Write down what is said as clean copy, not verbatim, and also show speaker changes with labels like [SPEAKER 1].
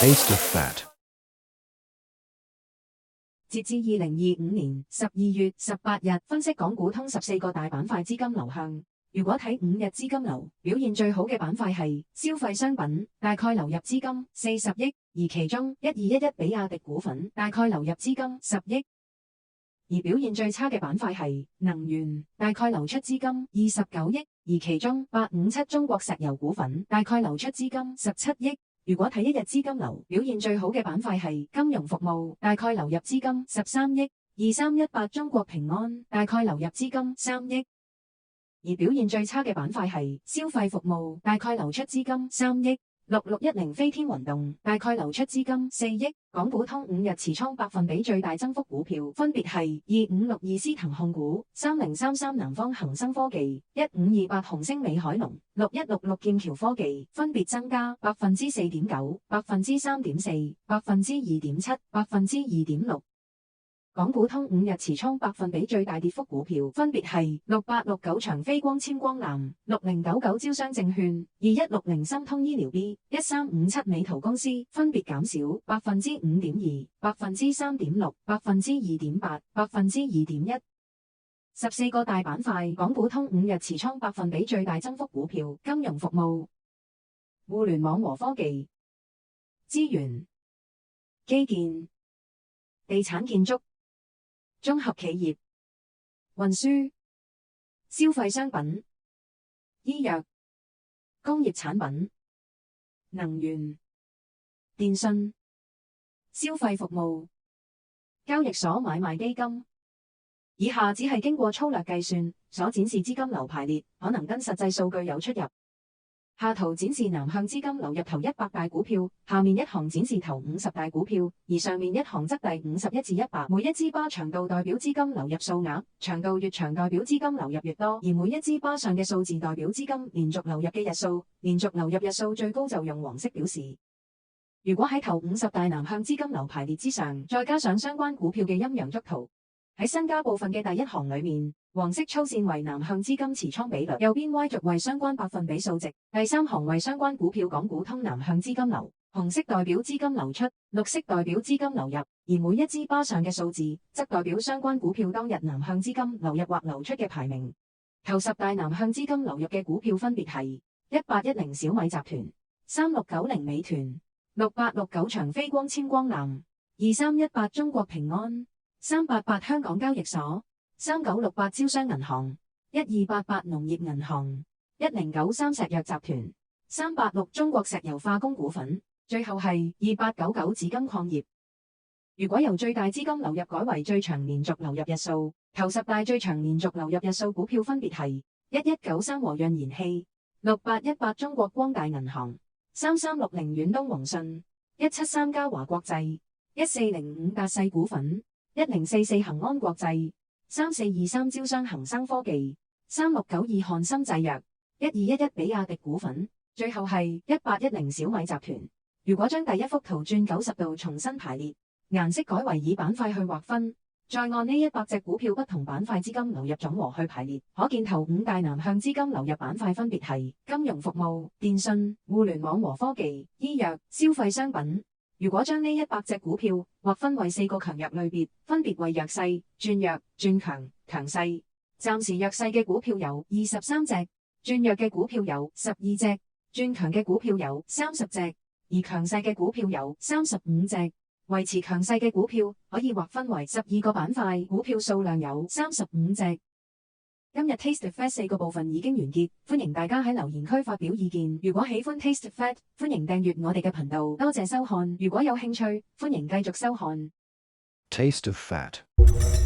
[SPEAKER 1] Taste of Fat。
[SPEAKER 2] 截至2025年12月18日，分析港股通14個大板塊資金流向。如果睇5日資金流，表現最好嘅板塊係消費商品，大概流入資金40億，而其中1211比亞迪股份大概流入資金10億。而表現最差嘅板塊係能源，大概流出資金29億，而其中857中國石油股份大概流出資金17億。如果睇一日資金流，表現最好嘅板塊係金融服務，大概流入資金13億，2318中國平安大概流入資金3億。而表現最差嘅板塊係消費服務，大概流出資金3億，6610飛天運動大概流出資金4億。港股通5日持倉百分比最大增幅股票分別係2562思騰控股、3033南方恒生科技、1528紅星美凱龍、6166劍橋科技，分別增加4.9%、3.4%、2.7%、2.6%。港股通5日持倉百分比最大跌幅股票分別係6869長飛光纖光纜、6099招商證券、2160心通醫療 B、1357美圖公司，分別減少5.2%、3.6%、2.8%、2.1%。14個大板塊，港股通5日持倉百分比最大增幅股票：金融服務、互聯網和科技、資源、基建、地產建築、綜合企業、運輸、消費商品、醫藥、工業產品、能源、電信、消費服務、交易所買賣基金。以下只係經過粗略計算所展示資金流排列，可能跟實際數據有出入。下圖展示南向資金流入頭100大股票，下面一行展示頭50大股票，而上面一行則第51至100。每一支巴長度代表資金流入數額，長度越長代表資金流入越多，而每一支巴上嘅數字代表資金連續流入嘅日數，連續流入日數最高就用黃色表示。如果喺頭50大南向資金流排列之上，再加上相關股票嘅陰陽燭圖，喺新加部分嘅第一行裏面，黃色粗線為南向資金持倉比率，右邊 Y 軸為相關百分比數值，第3行為相關股票港股通南向資金流，紅色代表資金流出，綠色代表資金流入，而每一支巴上嘅數字則代表相關股票當日南向資金流入或流出嘅排名。頭10大南向資金流入嘅股票分別係1810小米集團、3690美團、6869長飛光纖光纜、2318中國平安、388香港交易所、3968招商銀行、1288農業銀行、1093石藥集團、386中國石油化工股份，最後係2899紫金礦業。如果由最大資金流入改為最長連續流入日數，頭10大最長連續流入日數股票分別係1193和潤燃氣、6818中國光大銀行、3360遠東宏信、173嘉華國際、1405達世股份、1044恒安國際、3423招商恒生科技、3692漢森製藥、1211比亞迪股份，最後係1810小米集團。如果將第一幅圖轉90度重新排列，顏色改為以板塊去劃分，再按呢100隻股票不同板塊資金流入總和去排列，可見頭5大南向資金流入板塊分別係金融服務、電信、互聯網和科技、醫藥、消費商品。如果將呢100隻股票劃分為4個強弱類別，分別為弱勢、轉弱、轉強、強勢。暫時弱勢嘅股票有23隻，轉弱嘅股票有12隻，轉強嘅股票有30隻，而強勢嘅股票有35隻。維持強勢嘅股票可以劃分為12個板塊，股票數量有35隻。今日 Taste of Fat 4個部分已經完結，歡迎大家喺留言區發表意見。如果喜歡 Taste of Fat，歡迎訂閱我哋嘅頻道。多謝收看，如果有興趣，歡迎繼續收看。
[SPEAKER 1] Taste of Fat。